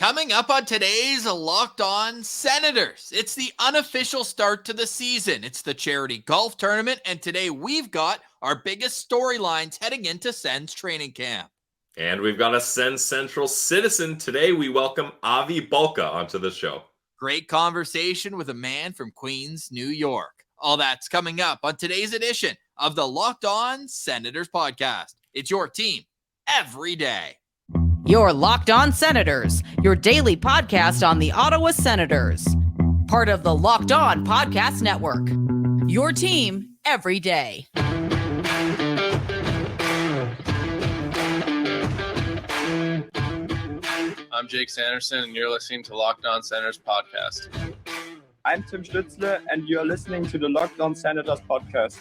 Coming up on today's Locked On Senators, it's the unofficial start to the season. It's the charity golf tournament, and today we've got our biggest storylines heading into Sens training camp. And we've got a SensCentral Citizen. Today we welcome Avi Bulka onto the show. Great conversation with a man from Queens, New York. All that's coming up on today's edition of the Locked On Senators podcast. It's your team every day. Your Locked On Senators, your daily podcast on the Ottawa Senators. Part of the Locked On Podcast Network. Your team every day. I'm Jake Sanderson, and you're listening to Locked On Senators podcast. I'm Tim Stützle, and you're listening to the Locked On Senators podcast.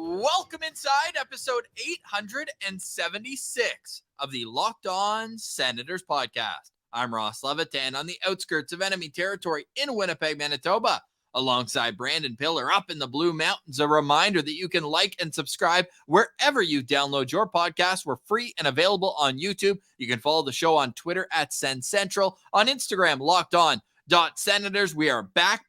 Welcome inside episode 876 of the Locked On Senators podcast. I'm Ross Levitan on the outskirts of enemy territory in Winnipeg, Manitoba, alongside Brandon Piller up in the Blue Mountains. A reminder that you can like and subscribe wherever you download your podcast. We're free and available on YouTube. You can follow the show on Twitter at SensCentral, on Instagram, LockedOn.Senators. We are back.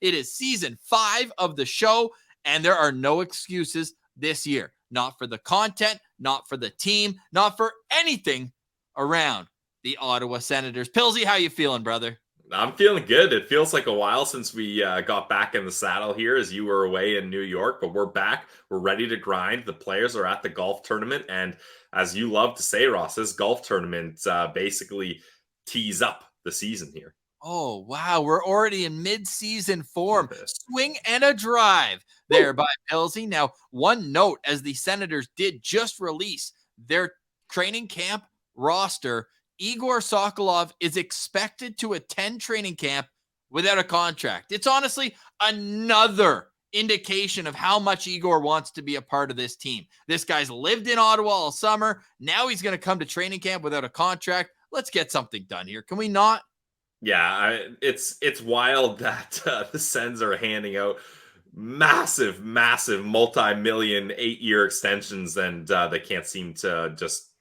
It is season 5 of the show. And there are no excuses this year. Not for the content, not for the team, not for anything around the Ottawa Senators. Pilsy, how you feeling, brother? I'm feeling good. It feels like a while since we got back in the saddle here as you were away in New York, but we're back. We're ready to grind. The players are at the golf tournament. And as you love to say, Ross, this golf tournament basically tees up the season here. Oh, wow. We're already in mid-season form. Swing and a drive there by Pilsy. Now, one note, as the Senators did just release their training camp roster, Igor Sokolov is expected to attend training camp without a contract. It's honestly another indication of how much Igor wants to be a part of this team. This guy's lived in Ottawa all summer. Now he's going to come to training camp without a contract. Let's get something done here. Can we not? Yeah, it's wild that the Sens are handing out massive, multi-million 8-year extensions, and they can't seem to just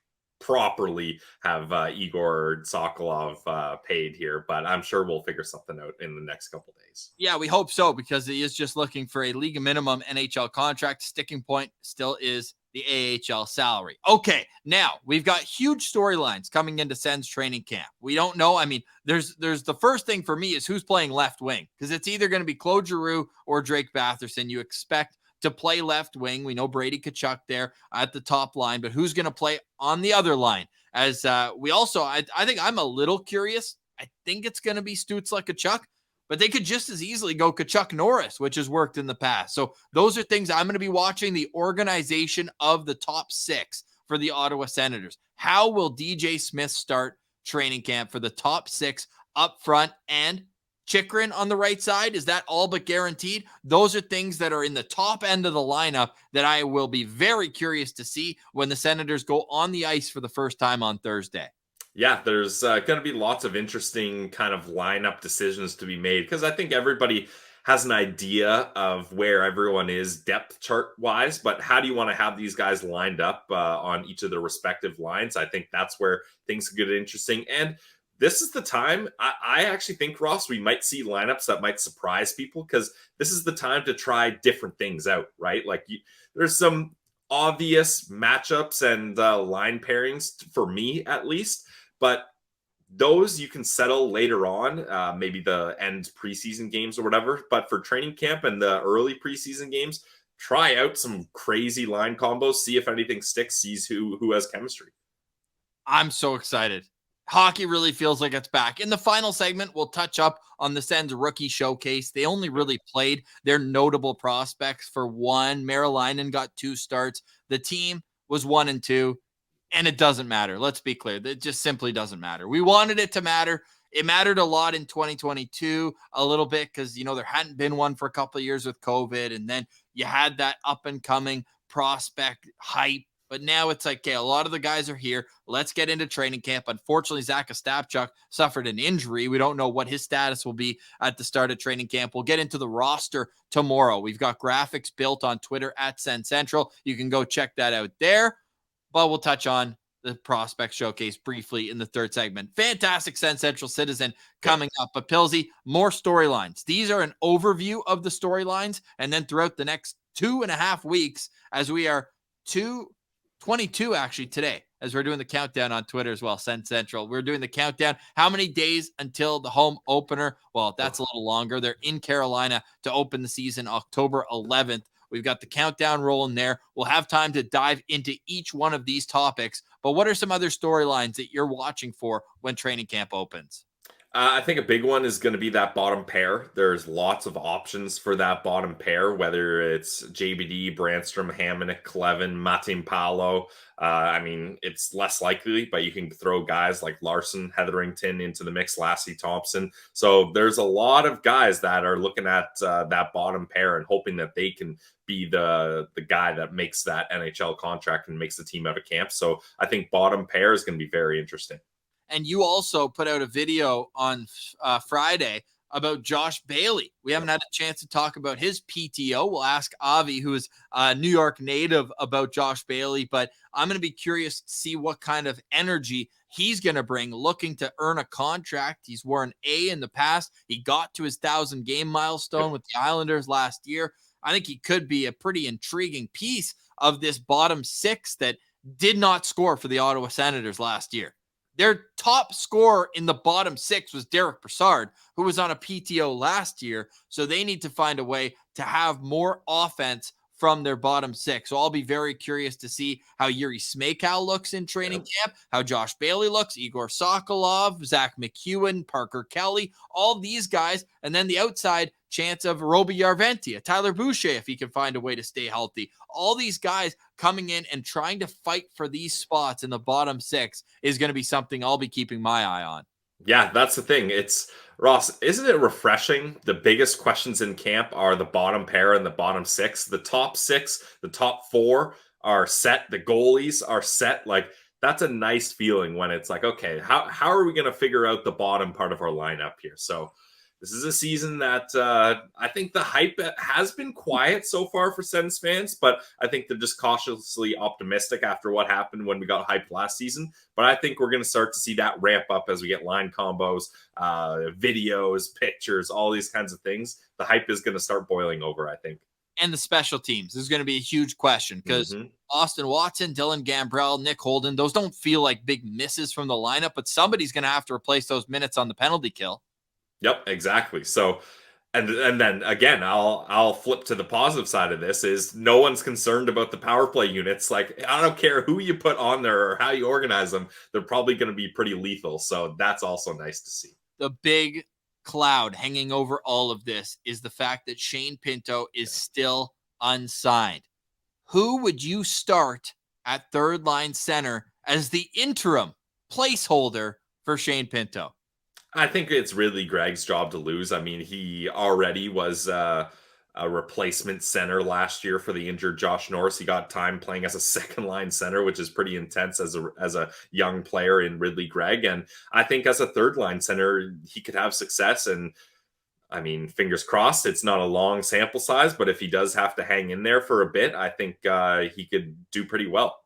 properly have Igor Sokolov paid here. But I'm sure we'll figure something out in the next couple days. Yeah, we hope so, because he is just looking for a league minimum NHL contract. Sticking point still is the AHL salary. Okay, now we've got huge storylines coming into Sens training camp. We don't know. I mean, there's the first thing for me is who's playing left wing, because it's either going to be Claude Giroux or Drake Batherson. You expect to play left wing. We know Brady Tkachuk there at the top line, but who's going to play on the other line? As we also, I think I'm a little curious. I think it's going to be Stützle Tkachuk, but they could just as easily go Tkachuk Norris, which has worked in the past. So those are things I'm going to be watching. The organization of the top 6 for the Ottawa Senators. How will DJ Smith start training camp for the top 6 up front, and Chychrun on the right side? Is that all but guaranteed? Those are things that are in the top end of the lineup that I will be very curious to see when the Senators go on the ice for the first time on Thursday. Yeah, there's going to be lots of interesting kind of lineup decisions to be made, because I think everybody has an idea of where everyone is depth chart wise, but how do you want to have these guys lined up on each of their respective lines? I think that's where things could get interesting. And this is the time, I actually think, Ross, we might see lineups that might surprise people, because this is the time to try different things out, right? Like there's some obvious matchups and line pairings, for me at least, but those you can settle later on, maybe the end preseason games or whatever. But for training camp and the early preseason games, try out some crazy line combos, see if anything sticks, sees who has chemistry. I'm so excited. Hockey really feels like it's back. In the final segment, we'll touch up on the Sens rookie showcase. They only really played their notable prospects for one. Marilainen got 2 starts. The team was 1-2. And it doesn't matter. Let's be clear. It just simply doesn't matter. We wanted it to matter. It mattered a lot in 2022, a little bit, because, there hadn't been one for a couple of years with COVID. And then you had that up and coming prospect hype. But now it's like, okay, a lot of the guys are here. Let's get into training camp. Unfortunately, Zach Ostapchuk suffered an injury. We don't know what his status will be at the start of training camp. We'll get into the roster tomorrow. We've got graphics built on Twitter at SensCentral. You can go check that out there. but we'll touch on the prospect showcase briefly in the third segment. Fantastic SensCentral Citizen coming up. But Pilsy, more storylines. These are an overview of the storylines. And then throughout the next 2.5 weeks, as we are 22 actually today, as we're doing the countdown on Twitter as well, SensCentral. We're doing the countdown. How many days until the home opener? Well, that's a little longer. They're in Carolina to open the season October 11th. We've got the countdown rolling there. We'll have time to dive into each one of these topics. But what are some other storylines that you're watching for when training camp opens? I think a big one is going to be that bottom pair. There's lots of options for that bottom pair, whether it's JBD, Brandstrom, Hamonic, Clevin, Matim Paolo. I mean, it's less likely, but you can throw guys like Larson, Hetherington into the mix, Lassie Thompson. So there's a lot of guys that are looking at that bottom pair and hoping that they can be the guy that makes that NHL contract and makes the team out of camp. So I think bottom pair is going to be very interesting. And you also put out a video on Friday about Josh Bailey. We haven't had a chance to talk about his PTO. We'll ask Avi, who is a New York native, about Josh Bailey, but I'm going to be curious to see what kind of energy he's going to bring, looking to earn a contract. He's worn A in the past. He got to his 1,000-game milestone with the Islanders last year. I think he could be a pretty intriguing piece of this bottom six that did not score for the Ottawa Senators last year. Their top scorer in the bottom six was Derek Brassard, who was on a PTO last year. So they need to find a way to have more offense from their bottom six. So I'll be very curious to see how Yuri Smeykal looks in training camp, how Josh Bailey looks, Igor Sokolov, Zach McEwen, Parker Kelly, all these guys. And then the outside chance of Roby Yarventia, Tyler Boucher, if he can find a way to stay healthy. All these guys coming in and trying to fight for these spots in the bottom six is going to be something I'll be keeping my eye on. Yeah, that's the thing. It's Ross, isn't it refreshing? The biggest questions in camp are the bottom pair and the bottom six. The top six, the top four are set. The goalies are set. Like, that's a nice feeling when it's like, okay, how are we going to figure out the bottom part of our lineup here? So this is a season that I think the hype has been quiet so far for Sens fans, but I think they're just cautiously optimistic after what happened when we got hyped last season. But I think we're going to start to see that ramp up as we get line combos, videos, pictures, all these kinds of things. The hype is going to start boiling over, I think. And the special teams is going to be a huge question because Austin Watson, Dylan Gambrell, Nick Holden, those don't feel like big misses from the lineup, but somebody's going to have to replace those minutes on the penalty kill. Yep, exactly. So, and then again, I'll flip to the positive side of this is no one's concerned about the power play units. Like, I don't care who you put on there or how you organize them, they're probably going to be pretty lethal. So that's also nice to see. The big cloud hanging over all of this is the fact that Shane Pinto is still unsigned. Who would you start at third line center as the interim placeholder for Shane Pinto? I think it's really Greg's job to lose. I mean, he already was a replacement center last year for the injured Josh Norris. He got time playing as a second line center, which is pretty intense as a young player in Ridley Gregg. And I think as a third line center, he could have success. And I mean, fingers crossed, it's not a long sample size, but if he does have to hang in there for a bit, I think he could do pretty well.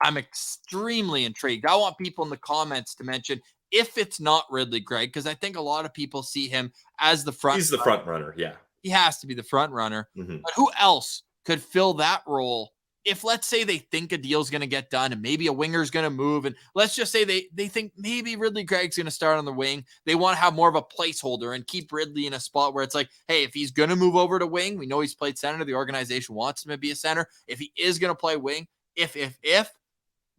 I'm extremely intrigued. I want people in the comments to mention if it's not Ridley Gregg, because I think a lot of people see him as the front. He's the front runner, yeah. He has to be the front runner. But who else could fill that role if, let's say, they think a deal's going to get done and maybe a winger's going to move, and let's just say they think maybe Ridley Gregg's going to start on the wing. They want to have more of a placeholder and keep Ridley in a spot where it's like, hey, if he's going to move over to wing, we know he's played center. The organization wants him to be a center. If he is going to play wing, if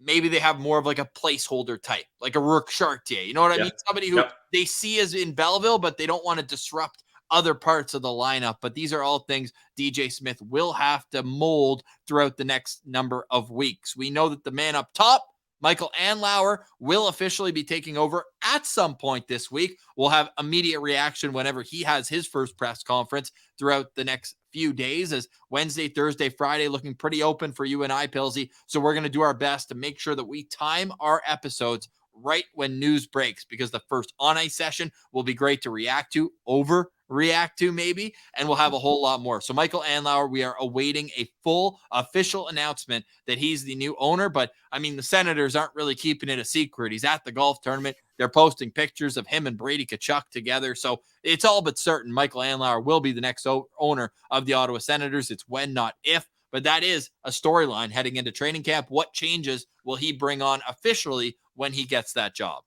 maybe they have more of like a placeholder type, like a Rourke Chartier. You know what I mean? Somebody who they see as in Belleville, but they don't want to disrupt other parts of the lineup. But these are all things DJ Smith will have to mold throughout the next number of weeks. We know that the man up top, Michael Andlauer, will officially be taking over at some point this week. We'll have immediate reaction whenever he has his first press conference throughout the next few days, as Wednesday, Thursday, Friday looking pretty open for you and I, Pilsy. So we're going to do our best to make sure that we time our episodes right when news breaks, because the first on-ice session will be great to react to over react to maybe, and we'll have a whole lot more. So Michael Andlauer, we are awaiting a full official announcement that he's the new owner. But I mean, the Senators aren't really keeping it a secret. He's at the golf tournament. They're posting pictures of him and Brady Tkachuk together. So it's all but certain Michael Andlauer will be the next owner of the Ottawa Senators. It's when, not if. But that is a storyline heading into training camp. What changes will he bring on officially when he gets that job?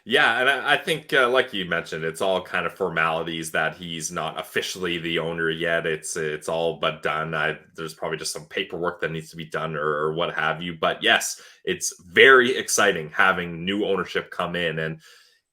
Yeah, and I think, like you mentioned, it's all kind of formalities that he's not officially the owner yet. It's all but done. There's probably just some paperwork that needs to be done or what have you. But yes, it's very exciting having new ownership come in, and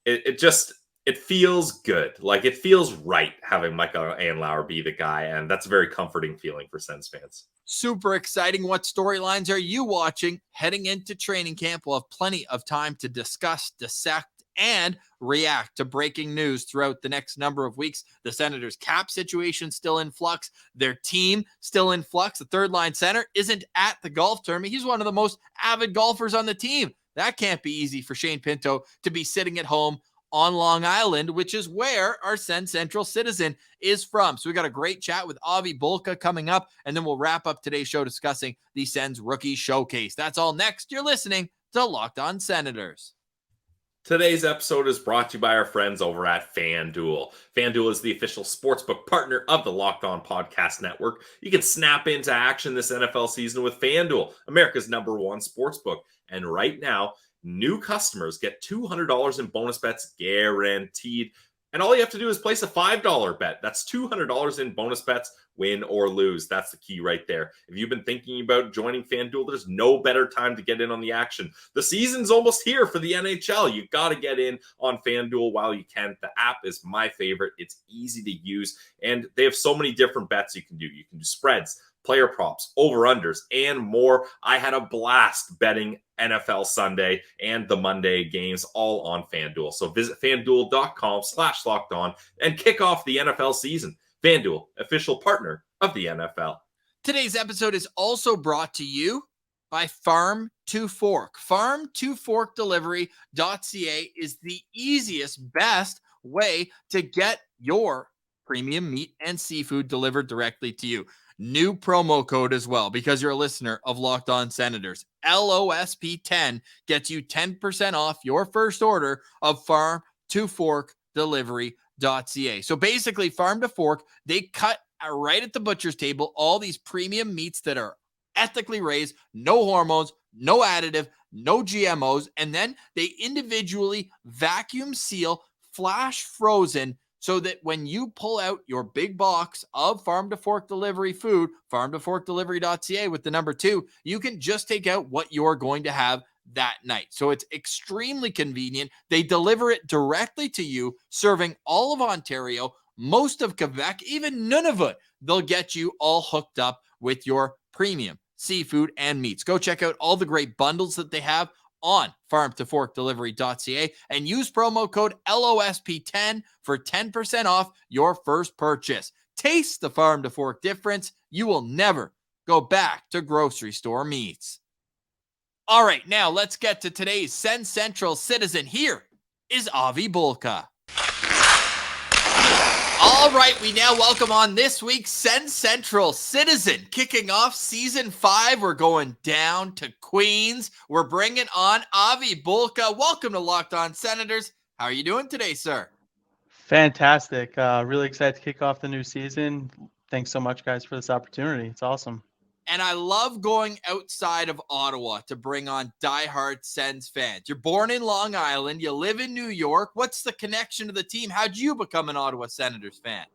it feels good. Like, it feels right having Michael Andlauer be the guy, and that's a very comforting feeling for Sens fans. Super exciting. What storylines are you watching heading into training camp? We'll have plenty of time to discuss, dissect, and react to breaking news throughout the next number of weeks. The Senators' cap situation still in flux. Their team still in flux. The third line center isn't at the golf tournament. He's one of the most avid golfers on the team. That can't be easy for Shane Pinto to be sitting at home on Long Island, which is where our SensCentral Citizen is from. So we got a great chat with Avi Bulka coming up, and then we'll wrap up today's show discussing the Sens Rookie Showcase. That's all next. You're listening to Locked On Senators. Today's episode is brought to you by our friends over at FanDuel. FanDuel is the official sportsbook partner of the Locked On Podcast Network. You can snap into action this NFL season with FanDuel, America's #1 sportsbook. And right now, new customers get $200 in bonus bets guaranteed. And all you have to do is place a $5 bet. That's $200 in bonus bets, win or lose. That's the key right there. If you've been thinking about joining FanDuel, there's no better time to get in on the action. The season's almost here for the NHL. You got to get in on FanDuel while you can. The app is my favorite. It's easy to use, and they have so many different bets you can do. You can do spreads, player props, over-unders, and more. I had a blast betting NFL Sunday and the Monday games all on FanDuel. So visit FanDuel.com/lockedon and kick off the NFL season. FanDuel, official partner of the NFL. Today's episode is also brought to you by Farm to Fork. Farm2forkdelivery.ca is the easiest, best way to get your premium meat and seafood delivered directly to you. New promo code as well, because you're a listener of Locked On Senators. LOSP10 gets you 10% off your first order of Farm2forkdelivery.ca. So basically, Farm to Fork, they cut right at the butcher's table all these premium meats that are ethically raised, no hormones, no additive, no GMOs, and then they individually vacuum seal, flash frozen, so that when you pull out your big box of Farm to Fork delivery food, farm2forkdelivery.ca with the number 2, you can just take out what you're going to have that night. So it's extremely convenient. They deliver it directly to you, serving all of Ontario, most of Quebec, even Nunavut. They'll get you all hooked up with your premium seafood and meats. Go check out all the great bundles that they have on farm2forkdelivery.ca and use promo code LOSP10 for 10% off your first purchase. Taste the Farm to Fork difference. You will never go back to grocery store meats. All right, now let's get to today's SensCentral Citizen. Here is Avi Bulka. All right, we now welcome on this week's SensCentral Citizen. Kicking off Season 5, we're going down to Queens. We're bringing on Avi Bulka. Welcome to Locked On Senators. How are you doing today, sir? Fantastic. Really excited to kick off the new season. Thanks so much, guys, for this opportunity. It's awesome. And I love going outside of Ottawa to bring on diehard Sens fans. You're born in Long Island. You live in New York. What's the connection to the team? How'd you become an Ottawa Senators fan?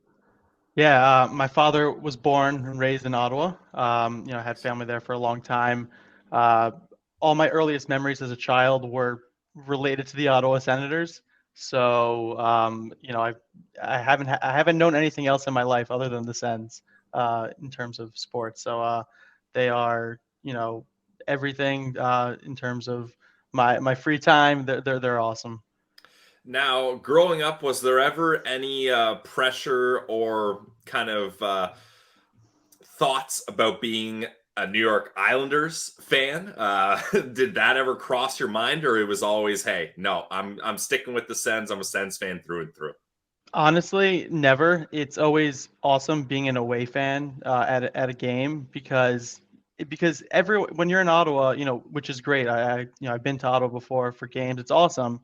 Yeah, my father was born and raised in Ottawa. I had family there for a long time. All my earliest memories as a child were related to the Ottawa Senators. So, I haven't known anything else in my life other than the Sens in terms of sports. So they are, everything in terms of my free time. They're awesome. Now, growing up, was there ever any pressure or kind of thoughts about being a New York Islanders fan? Did that ever cross your mind, or it was always, hey, no, I'm sticking with the Sens. I'm a Sens fan through and through? Honestly, never. It's always awesome being an away fan at a game because when you're in Ottawa, which is great. I've been to Ottawa before for games. It's awesome.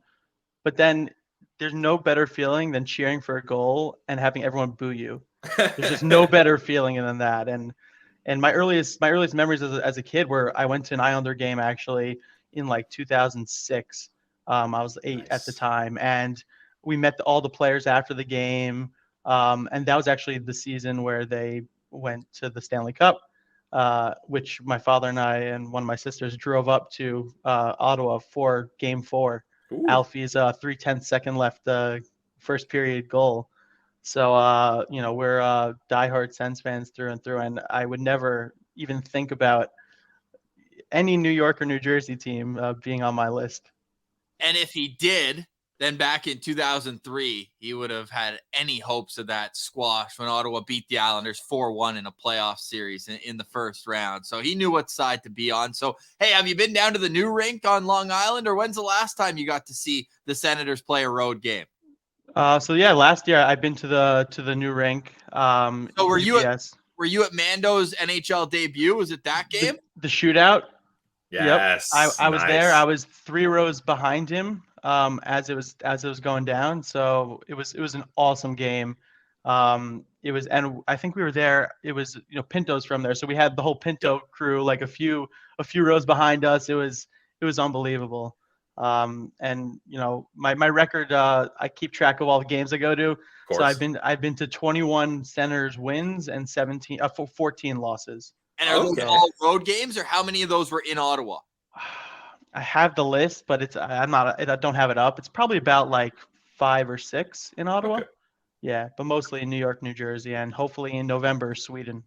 But then there's no better feeling than cheering for a goal and having everyone boo you. There's just no better feeling than that. And my earliest memories as a kid were I went to an Islander game actually in like 2006. I was 8 at the Nice. time, and we met all the players after the game. And that was actually the season where they went to the Stanley Cup, which my father and I and one of my sisters drove up to Ottawa for Game 4. Ooh. Alfie's 3/10 second left first period goal. So we're diehard Sens fans through and through, and I would never even think about any New York or New Jersey team being on my list. And if he did, then back in 2003, he would have had any hopes of that squash when Ottawa beat the Islanders 4-1 in a playoff series in the first round. So he knew what side to be on. So, hey, have you been down to the new rink on Long Island, or when's the last time you got to see the Senators play a road game? So yeah, last year I've been to the new rink. So were you UBS. at Mando's NHL debut? Was it that game? The shootout? Yes. Yep. I was nice. there. I was 3 rows behind him as it was going down. So it was an awesome game. It was, and I think we were there. It was Pinto's from there, so we had the whole Pinto crew like a few rows behind us. It was unbelievable. And my record, I keep track of all the games I go to. So I've been to 21 Senators wins and 14 losses. And are those all road games, or how many of those were in Ottawa? I have the list, but I don't have it up. It's probably about like 5 or 6 in Ottawa. Okay. Yeah, but mostly in New York, New Jersey, and hopefully in November, Sweden.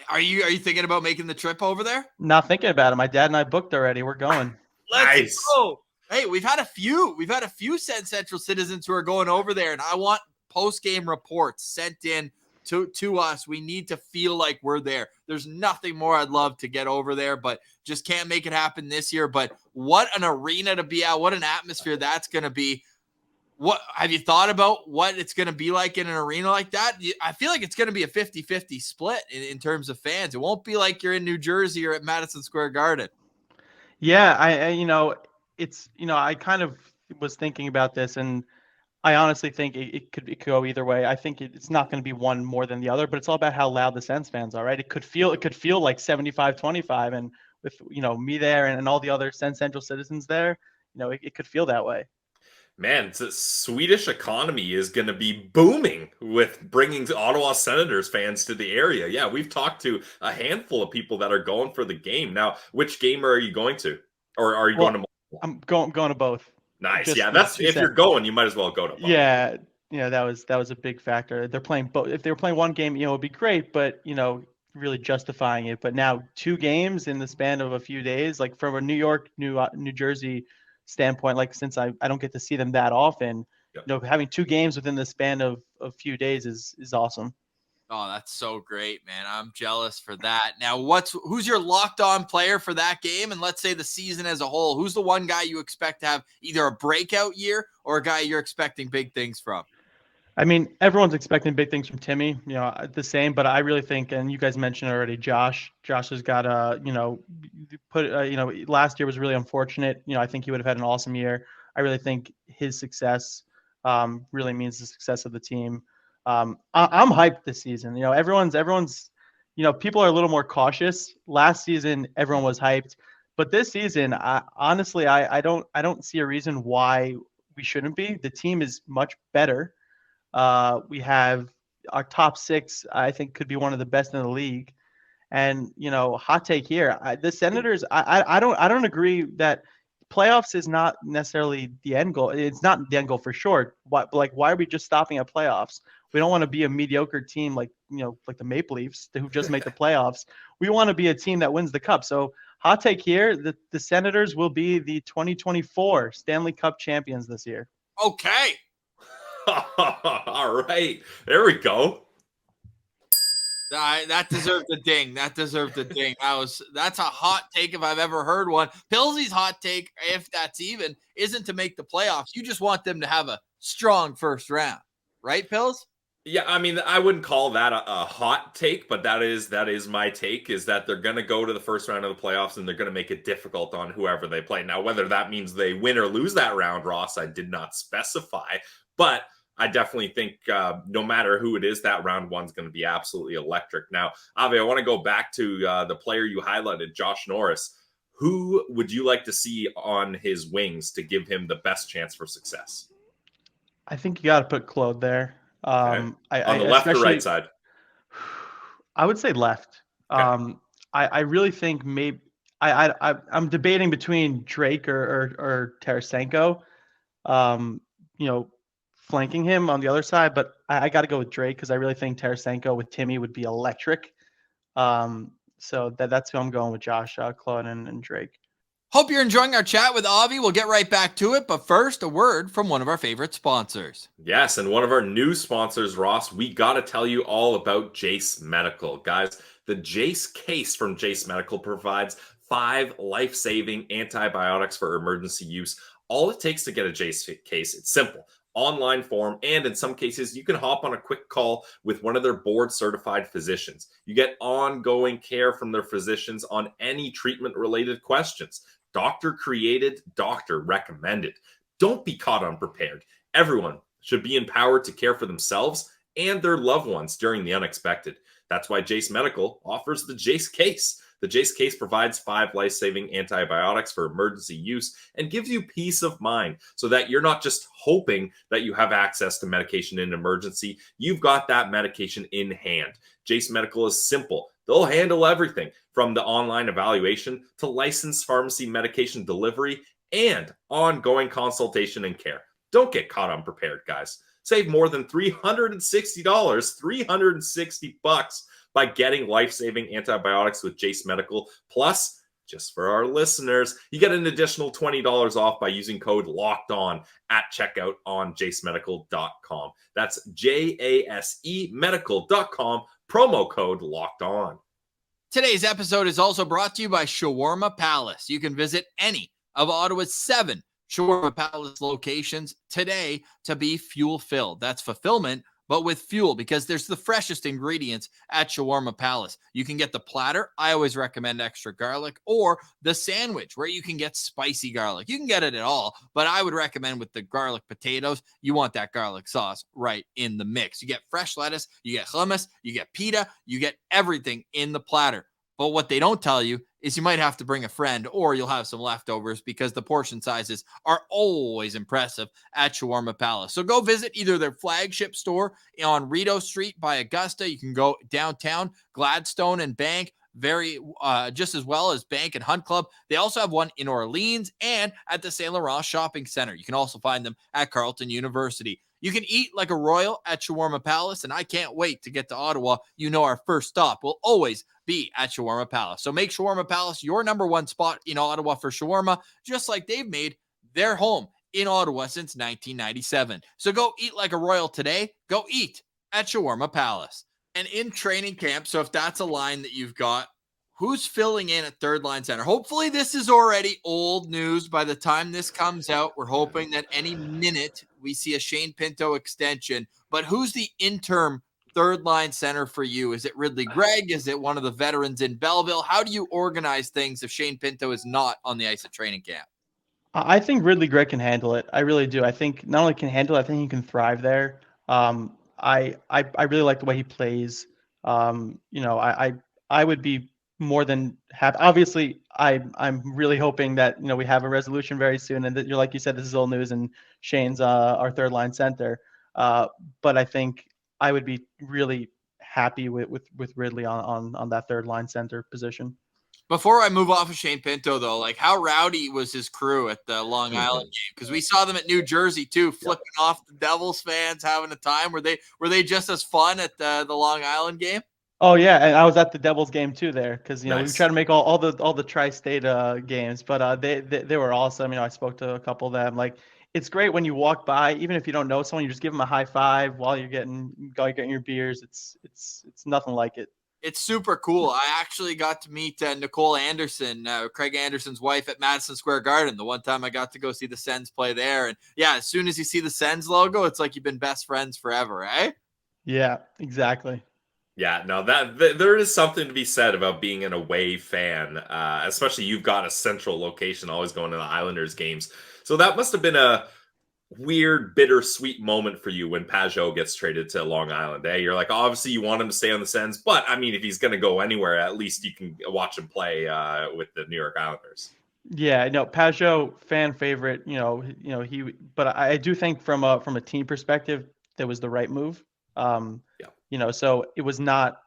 Are you thinking about making the trip over there? Not thinking about it. My dad and I booked already. We're going. Let's go. Hey, we've had a few SensCentral citizens who are going over there, and I want post-game reports sent in to us. We need to feel like we're there. There's nothing more I'd love to get over there, but just can't make it happen this year. But what an arena to be at. What an atmosphere that's going to be. What have you thought about what it's going to be like in an arena like that? I feel like it's going to be a 50-50 split in terms of fans. It won't be like you're in New Jersey or at Madison Square Garden. Yeah, I kind of was thinking about this, and I honestly think it could go either way. I think it's not going to be one more than the other, but it's all about how loud the Sens fans are, right? It could feel like 75-25, and with me there and all the other SensCentral citizens there, it could feel that way. Man, the Swedish economy is going to be booming with bringing Ottawa Senators fans to the area. Yeah, we've talked to a handful of people that are going for the game. Now, which game are you going to? Or are you going to multiple? I'm going to both. Nice. Just, yeah, that's if you're going, you might as well go to both. Yeah, that was a big factor. They're playing both. If they were playing one game, it'd be great, but really justifying it. But now 2 games in the span of a few days, like from a New York, New Jersey standpoint, like since I don't get to see them that often, having 2 games within the span of a few days is awesome. Oh, that's so great, man. I'm jealous for that. Now, who's your locked on player for that game? And let's say the season as a whole, who's the one guy you expect to have either a breakout year or a guy you're expecting big things from? I mean, everyone's expecting big things from Timmy, the same, but I really think, and you guys mentioned already, Josh has got last year was really unfortunate. I think he would have had an awesome year. I really think his success really means the success of the team. I'm hyped this season. Everyone's people are a little more cautious. Last season, everyone was hyped, but this season, honestly, I don't see a reason why we shouldn't be. The team is much better. We have our top 6, I think, could be one of the best in the league. And hot take here, the Senators. I don't agree that playoffs is not necessarily the end goal. It's not the end goal for sure. Why are we just stopping at playoffs? We don't want to be a mediocre team like the Maple Leafs who just make the playoffs. We want to be a team that wins the cup. So hot take here, the Senators will be the 2024 Stanley Cup champions this year. Okay. All right. There we go. That deserved a ding. That's a hot take if I've ever heard one. Pilsey's hot take, if that's even, isn't to make the playoffs. You just want them to have a strong first round. right, Pills? Yeah, I mean, I wouldn't call that a hot take, but that is my take, is that they're going to go to the first round of the playoffs and they're going to make it difficult on whoever they play. Now, whether that means they win or lose that round, Ross, I did not specify, but I definitely think no matter who it is, that round one's going to be absolutely electric. Now, Avi, I want to go back to the player you highlighted, Josh Norris. Who would you like to see on his wings to give him the best chance for success? I think you got to put Claude there. On the left or right side? I would say left. Okay. I really think maybe I'm debating between Drake or Tarasenko, flanking him on the other side, but I got to go with Drake because I really think Tarasenko with Timmy would be electric. So that's who I'm going with, Josh, Claude, and Drake. Hope you're enjoying our chat with Avi. We'll get right back to it, but first, a word from one of our favorite sponsors. Yes, and one of our new sponsors, Ross, we got to tell you all about Jace Medical. Guys, the Jace case from Jace Medical provides 5 life-saving antibiotics for emergency use. All it takes to get a Jace case, it's simple. Online form, and in some cases, you can hop on a quick call with one of their board-certified physicians. You get ongoing care from their physicians on any treatment-related questions. Doctor created, doctor recommended. Don't be caught unprepared. Everyone should be empowered to care for themselves and their loved ones during the unexpected. That's why Jace Medical offers the Jace case. The Jace case provides 5 life-saving antibiotics for emergency use and gives you peace of mind so that you're not just hoping that you have access to medication in an emergency. You've got that medication in hand. Jace Medical is simple. They'll handle everything from the online evaluation to licensed pharmacy medication delivery and ongoing consultation and care. Don't get caught unprepared, guys. Save more than $360, $360 by getting life-saving antibiotics with Jace Medical. Plus, just for our listeners, you get an additional $20 off by using code LOCKEDON at checkout on jacemedical.com. That's JASE medical.com, promo code LOCKEDON. Today's episode is also brought to you by Shawarma Palace. You can visit any of Ottawa's 7 Shawarma Palace locations today to be fuel-filled. That's fulfillment, but with fuel, because there's the freshest ingredients at Shawarma Palace. You can get the platter. I always recommend extra garlic, or the sandwich where you can get spicy garlic. You can get it at all, but I would recommend with the garlic potatoes, you want that garlic sauce right in the mix. You get fresh lettuce, you get hummus, you get pita, you get everything in the platter. But what they don't tell you is you might have to bring a friend, or you'll have some leftovers, because the portion sizes are always impressive at Shawarma Palace. So go visit either their flagship store on Rideau Street by Augusta. You can go downtown, Gladstone and Bank, just as well as Bank and Hunt Club. They also have one in Orleans and at the Saint Laurent Shopping Center. You can also find them at Carleton University. You can eat like a royal at Shawarma Palace, and I can't wait to get to Ottawa. You know, our first stop will always be at Shawarma Palace. So make Shawarma Palace your number one spot in Ottawa for shawarma, just like they've made their home in Ottawa since 1997. So go eat like a royal today. Go eat at Shawarma Palace. And in training camp, so if that's a line that you've got, who's filling in at third line center? Hopefully this is already old news by the time this comes out. We're hoping that any minute we see a Shane Pinto extension. But who's the interim third line center for you? Is it Ridley Gregg? Is it one of the veterans in Belleville? How do you organize things if Shane Pinto is not on the ice at training camp? I think Ridley Gregg can handle it. I really do. I think not only can handle it, I think he can thrive there. I really like the way he plays. I would be more than happy. Obviously, I'm really hoping that we have a resolution very soon, and that like you said, this is old news, and Shane's our third line center. But I think I would be really happy with Ridley on that third line center position. Before I move off of Shane Pinto, though, like, how rowdy was his crew at the Long Island game? Because we saw them at New Jersey too, flipping off the Devils fans, having a time. Were they just as fun at the Long Island game? Oh yeah, and I was at the Devils game too there, because Nice. we try to make all the tri-state games, but they were awesome. I spoke to a couple of them. Like, it's great when you walk by, even if you don't know someone, you just give them a high five while you're getting your beers. It's nothing like it. It's super cool. I actually got to meet Nicole Anderson, Craig Anderson's wife, at Madison Square Garden. The one time I got to go see the Sens play there. And yeah, as soon as you see the Sens logo, it's like you've been best friends forever, eh? Yeah, exactly. Yeah, no, there is something to be said about being an away fan, especially you've got a central location, always going to the Islanders games. So that must have been a weird, bittersweet moment for you when Pajot gets traded to Long Island. Eh? You're like, obviously you want him to stay on the Sens, but I mean, if he's going to go anywhere, at least you can watch him play with the New York Islanders. Yeah, no, Pajot, fan favorite. But I do think from a team perspective, that was the right move. So it was not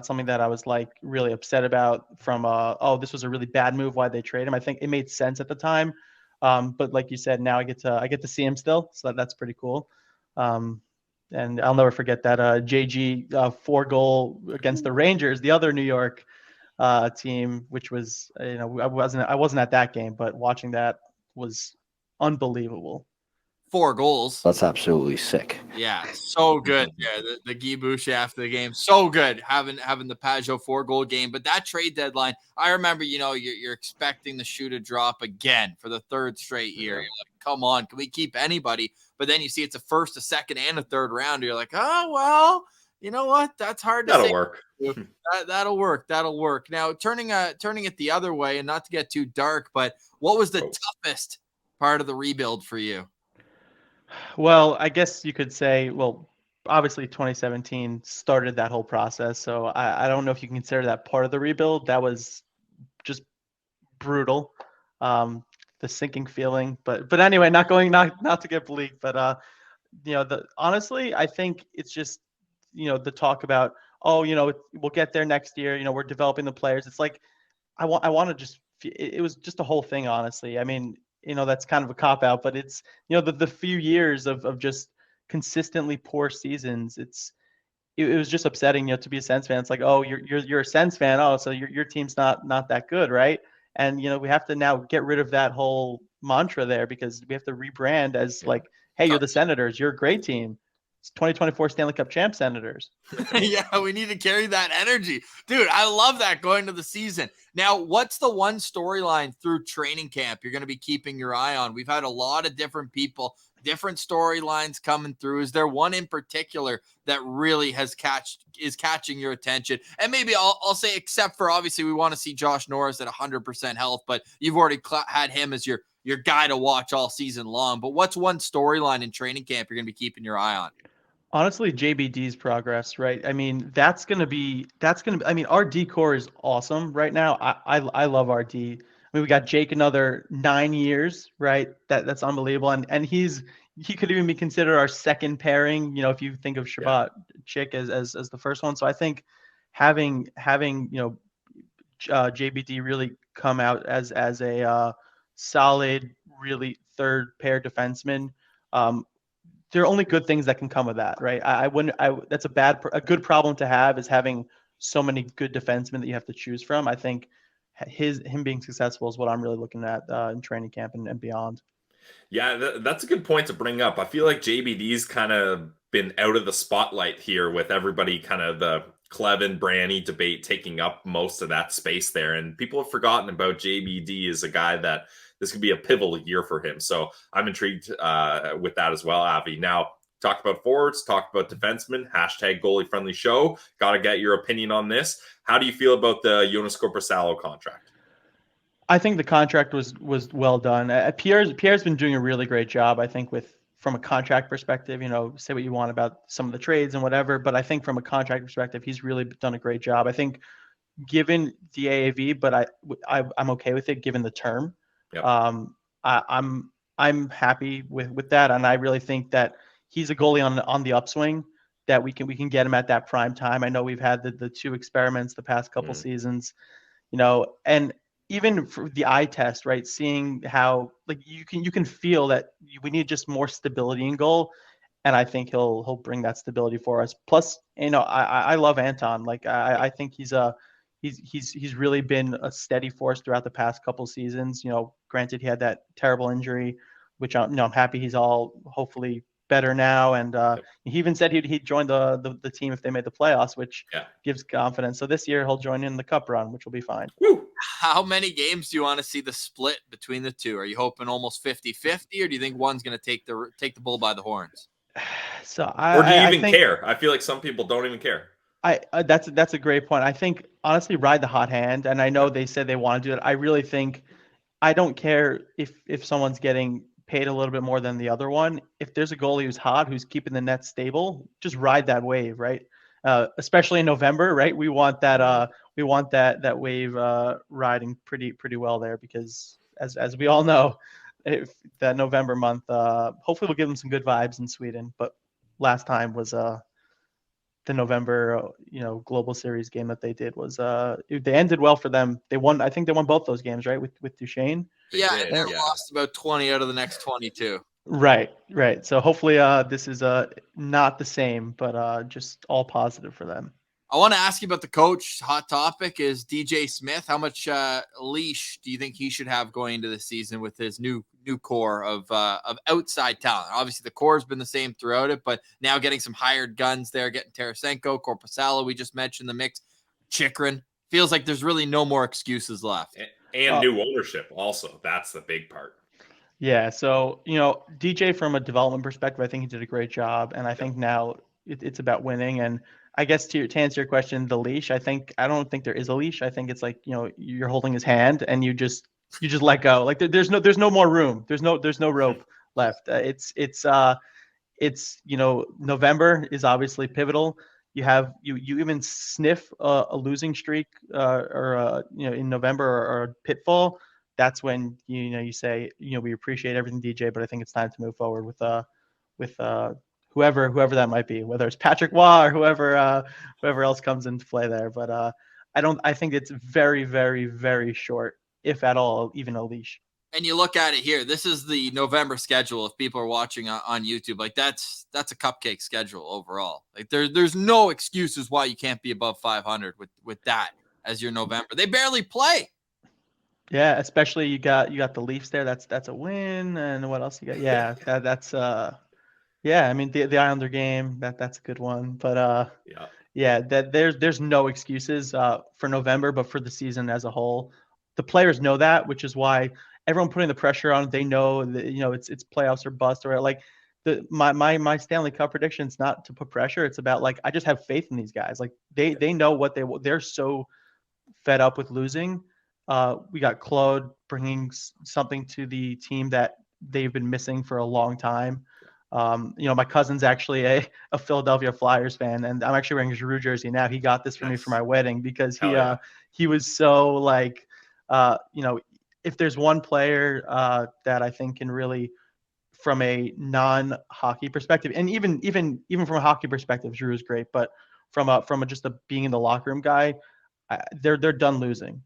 something that I was like really upset about from this was a really bad move. Why they trade him? I think it made sense at the time. But like you said, now I get to see him still, so that's pretty cool. And I'll never forget that JG 4-goal against the Rangers, the other New York team, which was I wasn't at that game, but watching that was unbelievable. 4 goals. That's absolutely sick. Yeah, so good. Yeah, the Guy Boucher after the game, so good having the Pajot 4-goal game. But that trade deadline, I remember, you're expecting the shoe to drop again for the 3rd straight year. You're like, come on, can we keep anybody? But then you see it's a 1st, a 2nd, and a 3rd round. You're like, oh well, you know what? That's hard to say. That'll work. That'll work. That'll work. Now turning it the other way, and not to get too dark, but what was the toughest part of the rebuild for you? Well, I guess you could say, obviously 2017 started that whole process. So I don't know if you can consider that part of the rebuild. That was just brutal. The sinking feeling, but anyway, not to get bleak, but honestly, I think it's just, the talk about, we'll get there next year. We're developing the players. It's like, I want to just, it was just a whole thing, honestly. I mean, that's kind of a cop out, but it's, the few years of just consistently poor seasons. It was just upsetting, to be a Sens fan. It's like, oh, you're a Sens fan. Oh, so your team's not that good. Right. And, we have to now get rid of that whole mantra there, because we have to rebrand as like, hey, you're the Senators. You're a great team. It's 2024 Stanley Cup champ Senators. Yeah, we need to carry that energy. Dude, I love that going to the season. Now, what's the one storyline through training camp you're going to be keeping your eye on? We've had a lot of different people, different storylines coming through. Is there one in particular that really is catching your attention? And maybe I'll say, except for obviously we want to see Josh Norris at 100% health, but you've already had him as your guy to watch all season long. But what's one storyline in training camp you're going to be keeping your eye on? Honestly, JBD's progress, right? I mean, I mean, our D core is awesome right now. I love our D. I mean, we got Jake another 9 years, right? That's unbelievable. And he could even be considered our second pairing, if you think of Shabbat Chick as the first one. So I think having JBD really come out as a solid, really third pair defenseman. There are only good things that can come of that, right? That's a good problem to have, is having so many good defensemen that you have to choose from. I think him being successful is what I'm really looking at in training camp and beyond. Yeah, that's a good point to bring up. I feel like JBD's kind of been out of the spotlight here, with everybody kind of the GLEBE and Branny debate taking up most of that space there. And people have forgotten about JBD as a guy that this could be a pivotal year for him. So I'm intrigued with that as well, Avi. Now, talk about forwards, talk about defensemen, hashtag goalie friendly show. Got to get your opinion on this. How do you feel about the Jonas Korpisalo contract? I think the contract was well done. Pierre's been doing a really great job, I think, from a contract perspective. Say what you want about some of the trades and whatever, but I think from a contract perspective, he's really done a great job. I think given the AAV, but I'm okay with it given the term. Yep. I'm happy with that, and I really think that he's a goalie on the upswing, that we can get him at that prime time. I know we've had the 2 experiments the past couple seasons, and even for the eye test, right? Seeing how you can feel that we need just more stability in goal, and I think he'll bring that stability for us. Plus, I love Anton. I think he's really been a steady force throughout the past couple seasons. Granted, he had that terrible injury, which I'm happy he's all hopefully better now, and he even said he'd join the team if they made the playoffs, which gives confidence. So this year he'll join in the cup run, which will be fine. Woo. How many games do you want to see the split between the two? Are you hoping almost 50-50, or do you think one's going to take the bull by the horns? So or do you even care? I feel like some people don't even care. That's a great point. I think honestly, ride the hot hand. And I know they said they want to do it. I really think I don't care if someone's getting paid a little bit more than the other one. If there's a goalie who's hot, who's keeping the net stable, just ride that wave, right? Especially in November, right? We want that wave riding pretty well there, because as we all know, if that November month, hopefully we'll give them some good vibes in Sweden. But last time was the November, Global Series game that they did was they ended well for them. They won. I think they won both those games, right? With Duchesne. Yeah, and they lost about 20 out of the next 22. Right. So hopefully this is not the same, but just all positive for them. I want to ask you about the coach. Hot topic is DJ Smith. How much leash do you think he should have going into the season with his new core of outside talent? Obviously, the core has been the same throughout it, but now getting some hired guns there, getting Tarasenko, Korpisalo, we just mentioned the mix, Chychrun. Feels like there's really no more excuses left. And new ownership also. That's the big part. Yeah, so, DJ, from a development perspective, I think he did a great job, and I think now it's about winning. And I guess to answer your question, the leash, I don't think there is a leash. I think it's like, you're holding his hand and you just let go. Like there's no more room. There's no rope left. It's November is obviously pivotal. You even sniff a losing streak in November or a pitfall. That's when you say, we appreciate everything, DJ, but I think it's time to move forward with whoever that might be, whether it's Patrick Waugh or whoever else comes into play there. But I think it's very, very, very short, if at all, even a leash. And you look at it here, this is the November schedule. If people are watching on YouTube, like that's a cupcake schedule overall. Like there's no excuses why you can't be above 500 with that as your November. They barely play. Yeah, especially you got the Leafs there. That's a win. And what else you got? Yeah, that's yeah. I mean the Islander game, that's a good one. But that there's no excuses for November, but for the season as a whole, the players know that, which is why everyone putting the pressure on. They know that it's playoffs or bust, or like my Stanley Cup prediction is not to put pressure. It's about like I just have faith in these guys. Like they know they're so fed up with losing. We got Claude bringing something to the team that they've been missing for a long time. My cousin's actually a Philadelphia Flyers fan, and I'm actually wearing a Giroux jersey now. He got this for me for my wedding because he was so like, if there's one player that I think can really, from a non-hockey perspective, and even from a hockey perspective, Giroux is great, but from just being in the locker room guy, they're done losing.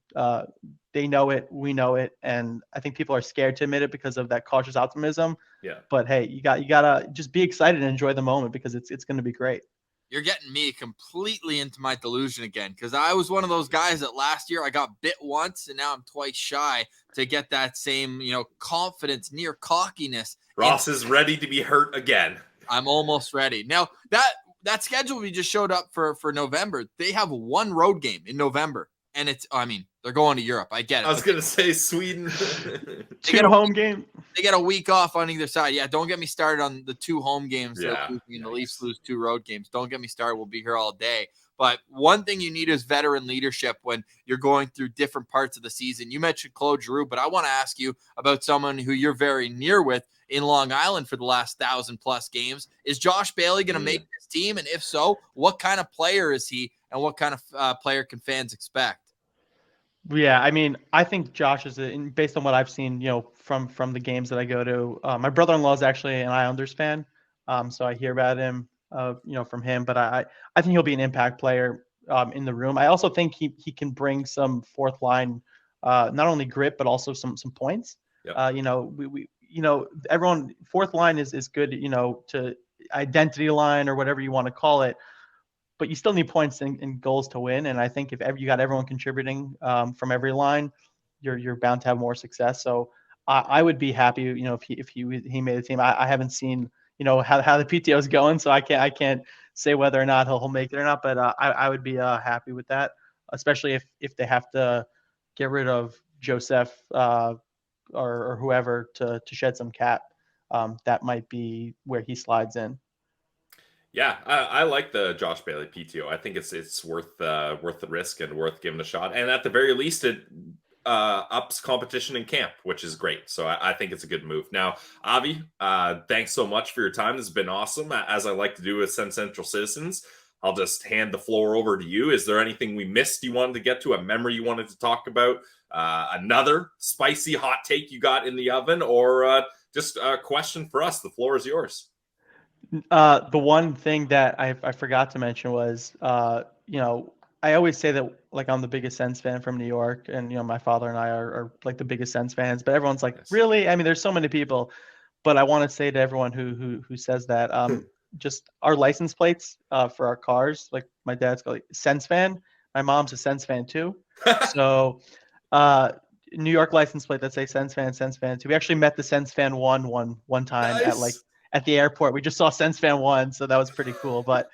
They know it, we know it, and I think people are scared to admit it because of that cautious optimism. Yeah. But hey, you gotta just be excited and enjoy the moment because it's going to be great. You're getting me completely into my delusion again, because I was one of those guys that last year I got bit once and now I'm twice shy to get that same confidence, near cockiness. Ross is ready to be hurt again. I'm almost ready now. That schedule we just showed up for November, they have one road game in November. And they're going to Europe. I get it. I was going to say Sweden. Two home games. They get a week off on either side. Yeah, don't get me started on the two home games. Yeah. The Leafs lose two road games. Don't get me started. We'll be here all day. But one thing you need is veteran leadership when you're going through different parts of the season. You mentioned Claude Giroux, but I want to ask you about someone who you're very near with in Long Island for the last 1,000+ games. Is Josh Bailey going to make this team? And if so, what kind of player is he? And what kind of player can fans expect? Yeah, I think Josh is, based on what I've seen, from the games that I go to. My brother-in-law is actually an Islanders fan, so I hear about him, from him. But I think he'll be an impact player in the room. I also think he can bring some fourth line, not only grit but also some points. Yep. Everyone fourth line is good, to identity line or whatever you want to call it. But you still need points and goals to win. And I think if you got everyone contributing from every line, you're bound to have more success. So I would be happy, if he made the team. I haven't seen how the PTO is going. So I can't say whether or not he'll make it or not. But I would be happy with that, especially if they have to get rid of Joseph or whoever to shed some cap. That might be where he slides in. Yeah, I like the Josh Bailey PTO. I think it's worth the risk and worth giving a shot. And at the very least, it ups competition in camp, which is great. So I think it's a good move. Now, Avi, thanks so much for your time. This has been awesome. As I like to do with SensCentral Citizens, I'll just hand the floor over to you. Is there anything we missed you wanted to get to, a memory you wanted to talk about, another spicy hot take you got in the oven, or just a question for us? The floor is yours. The one thing that I forgot to mention was, I always say that like I'm the biggest Sens fan from New York, and my father and I are like the biggest Sens fans. But everyone's like, really? I mean, there's so many people. But I want to say to everyone who says that, just our license plates for our cars. Like my dad's got like Sens fan. My mom's a Sens fan too. So New York license plate that say Sens fan too. We actually met the Sens fan one time Nice. at the airport. We just saw Sens fan 1, so that was pretty cool. But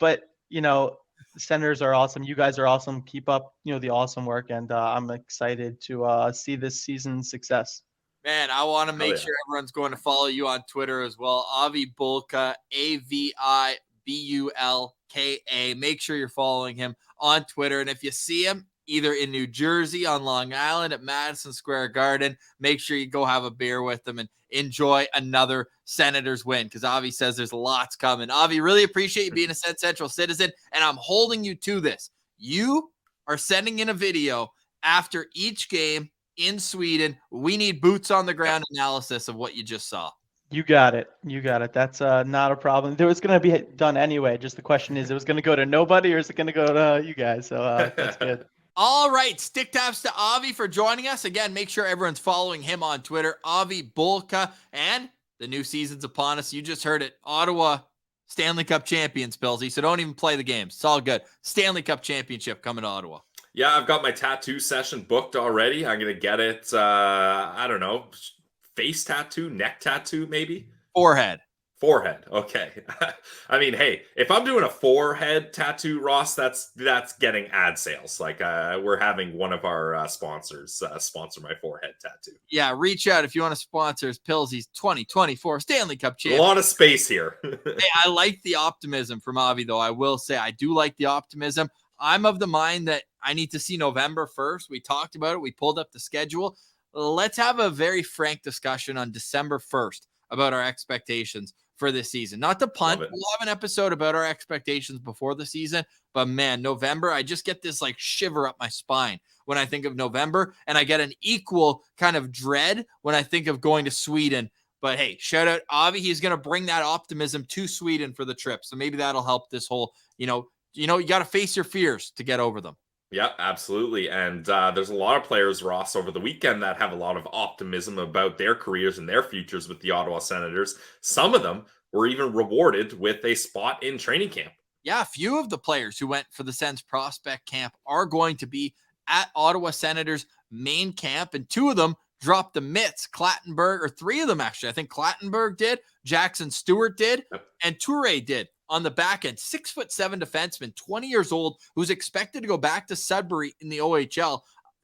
the Senators are awesome. You guys are awesome. Keep up the awesome work, and I'm excited to see this season's success. Man, I want to make sure everyone's going to follow you on Twitter as well. Avi Bulka, AVIBULKA. Make sure you're following him on Twitter. And if you see him either in New Jersey, on Long Island, at Madison Square Garden, make sure you go have a beer with them and enjoy another Senators win, because Avi says there's lots coming. Avi, really appreciate you being a SensCentral citizen, and I'm holding you to this. You are sending in a video after each game in Sweden. We need boots on the ground analysis of what you just saw. You got it. That's not a problem. It was going to be done anyway. Just the question is, it was going to go to nobody, or is it going to go to you guys? So that's good. All right. Stick taps to Avi for joining us. Again, make sure everyone's following him on Twitter, Avi Bulka. And the new season's upon us. You just heard it. Ottawa Stanley Cup champions, Pillsy. So don't even play the games. It's all good. Stanley Cup championship coming to Ottawa. Yeah, I've got my tattoo session booked already. I'm going to get it, I don't know, face tattoo, neck tattoo, maybe? Forehead. Okay. I mean, hey, if I'm doing a forehead tattoo, Ross, that's getting ad sales. Like we're having one of our sponsors sponsor my forehead tattoo. Yeah, reach out if you want to sponsor Pillsy's 2024 Stanley Cup champion. A lot of space here. Hey, I like the optimism from Avi, though. I will say I do like the optimism. I'm of the mind that I need to see November 1st. We talked about it. We pulled up the schedule. Let's have a very frank discussion on December 1st about our expectations for this season. Not to punt. We'll have an episode about our expectations before the season. But, man, November, I just get this, like, shiver up my spine when I think of November. And I get an equal kind of dread when I think of going to Sweden. But, hey, shout out Avi. He's going to bring that optimism to Sweden for the trip. So maybe that'll help this whole, you got to face your fears to get over them. Yeah, absolutely. And there's a lot of players, Ross, over the weekend that have a lot of optimism about their careers and their futures with the Ottawa Senators. Some of them were even rewarded with a spot in training camp. Yeah, a few of the players who went for the Sens prospect camp are going to be at Ottawa Senators main camp, and two of them dropped the mitts. Clattenburg, or three of them actually. I think Clattenburg did, Jackson Stewart did, and Toure did. On the back end, 6'7" defenseman, 20 years old, who's expected to go back to Sudbury in the OHL.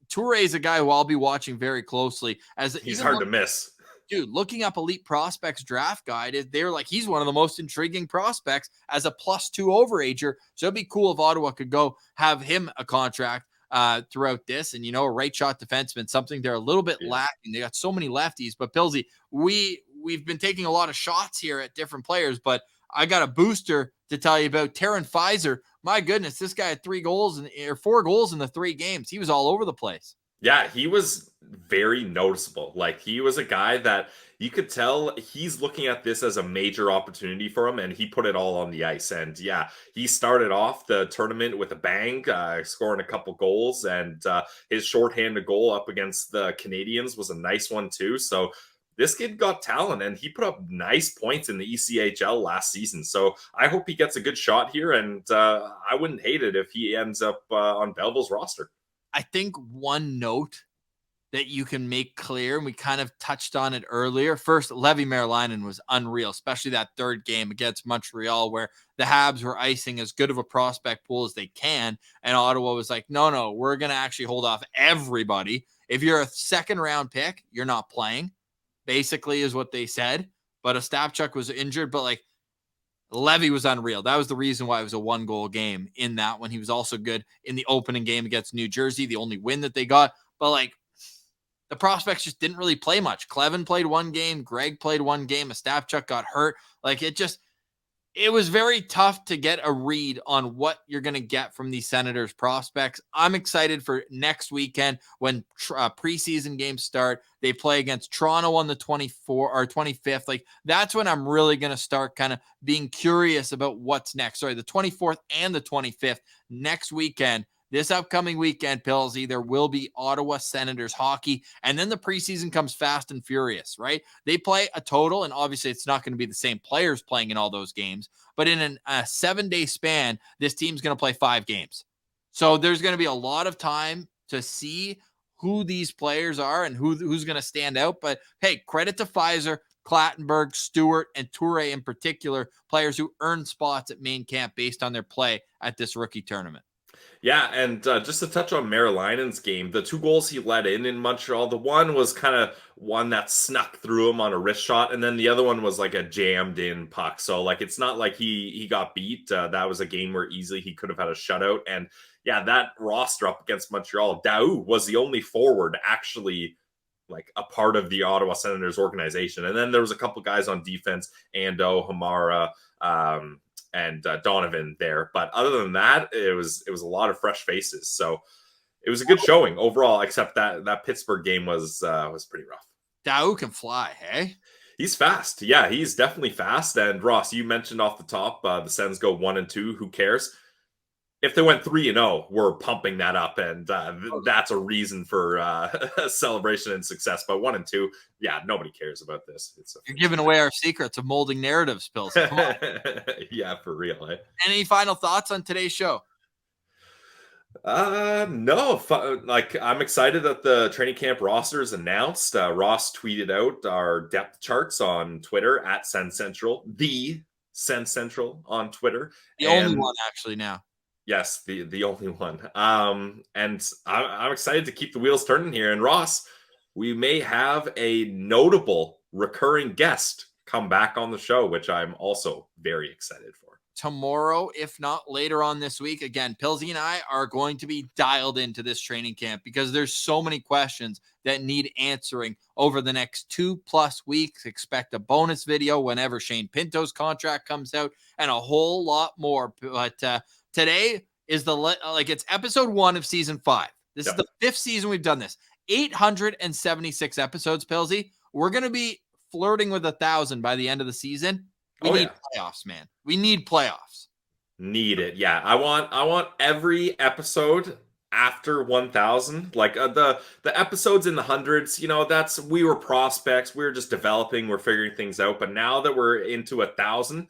Toure is a guy who I'll be watching very closely. As he's hard to miss. Dude, looking up Elite Prospects draft guide, they're like, he's one of the most intriguing prospects as a +2 overager. So it'd be cool if Ottawa could go have him a contract throughout this. And, a right shot defenseman, something they're a little bit lacking. They got so many lefties. But Pillsy, we've been taking a lot of shots here at different players, but I got a booster to tell you about. Taryn Fizer. My goodness, this guy had 4 goals in the 3 games. He was all over the place. Yeah, he was very noticeable. Like, he was a guy that you could tell he's looking at this as a major opportunity for him, and he put it all on the ice. And yeah, he started off the tournament with a bang, scoring a couple goals, and his shorthanded goal up against the Canadians was a nice one too. So this kid got talent, and he put up nice points in the ECHL last season. So I hope he gets a good shot here, and I wouldn't hate it if he ends up on Belleville's roster. I think one note that you can make clear, and we kind of touched on it earlier. First, Levi Merlainen was unreal, especially that third game against Montreal, where the Habs were icing as good of a prospect pool as they can, and Ottawa was like, no, we're going to actually hold off everybody. If you're a second-round pick, you're not playing, basically is what they said. But Ostapchuk was injured, but like Levy was unreal. That was the reason why it was a 1-goal game in that one. He was also good in the opening game against New Jersey, the only win that they got. But like, the prospects just didn't really play much. Clevin played one game. Greg played one game. Ostapchuk got hurt. Like, it was very tough to get a read on what you're going to get from these Senators prospects. I'm excited for next weekend when preseason games start. They play against Toronto on the 25th. Like, that's when I'm really going to start kind of being curious about what's next. Sorry, the 24th and the 25th next weekend. This upcoming weekend, Pillsy, there will be Ottawa Senators hockey, and then the preseason comes fast and furious, right? They play a total, and obviously it's not going to be the same players playing in all those games, but in a 7-day span, this team's going to play 5 games. So there's going to be a lot of time to see who these players are and who's going to stand out. But hey, credit to Pfizer, Clattenburg, Stewart, and Toure in particular, players who earned spots at main camp based on their play at this rookie tournament. Yeah, and just to touch on Merlainen's game, the 2 goals he let in Montreal, the one was kind of one that snuck through him on a wrist shot, and then the other one was like a jammed-in puck. So, like, it's not like he got beat. That was a game where easily he could have had a shutout. And, yeah, that roster up against Montreal, Daou was the only forward actually, like, a part of the Ottawa Senators organization. And then there was a couple guys on defense, Ando, Hamara, and Donovan there. But other than that, it was a lot of fresh faces. So it was a good showing overall, except that Pittsburgh game was pretty rough. Daou can fly, hey? He's fast. Yeah, he's definitely fast. And Ross, you mentioned off the top, the Sens go 1-2. Who cares? If they went 3-0, we're pumping that up, and that's a reason for celebration and success. But 1-2, yeah, nobody cares about this. You're giving away our secrets of molding narratives, Pills. Come on. Yeah, for real. Eh? Any final thoughts on today's show? No. Like, I'm excited that the training camp roster is announced. Ross tweeted out our depth charts on Twitter at SensCentral, the SensCentral on Twitter. The only one actually now. Yes, the only one. And I'm excited to keep the wheels turning here. And Ross, we may have a notable recurring guest come back on the show, which I'm also very excited for. Tomorrow, if not later on this week. Again, Pilsy and I are going to be dialed into this training camp because there's so many questions that need answering over the next 2+ weeks. Expect a bonus video whenever Shane Pinto's contract comes out and a whole lot more. But today is it's episode 1 of season 5. This is the 5th season we've done this. 876 episodes, Pilsy. We're going to be flirting with 1,000 by the end of the season. We need playoffs, man. We need playoffs. Need it. Yeah. I want every episode after 1,000. Like the episodes in the hundreds, we were prospects. We were just developing. We're figuring things out. But now that we're into 1,000,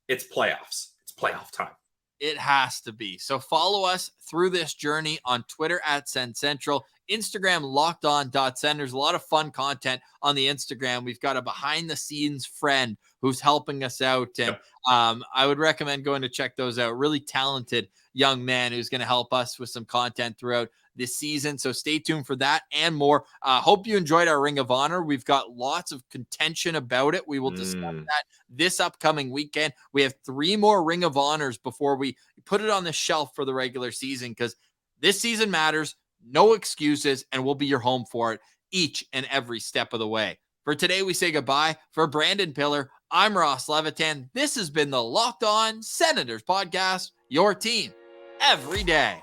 it's playoffs. It's playoff time. It has to be. So follow us through this journey on Twitter at SensCentral, Instagram lockedon.sen. There's a lot of fun content on the Instagram. We've got a behind the scenes friend who's helping us out. And I would recommend going to check those out. Really talented young man who's going to help us with some content throughout this season. So stay tuned for that and more. Hope you enjoyed our Ring of Honor. We've got lots of contention about it. We will discuss that this upcoming weekend. We have 3 more Ring of Honors before we put it on the shelf for the regular season, because this season matters. No excuses, and we'll be your home for it each and every step of the way. For today, we say goodbye. For Brandon Piller, I'm Ross Levitan. This has been the Locked On Senators podcast, your team every day.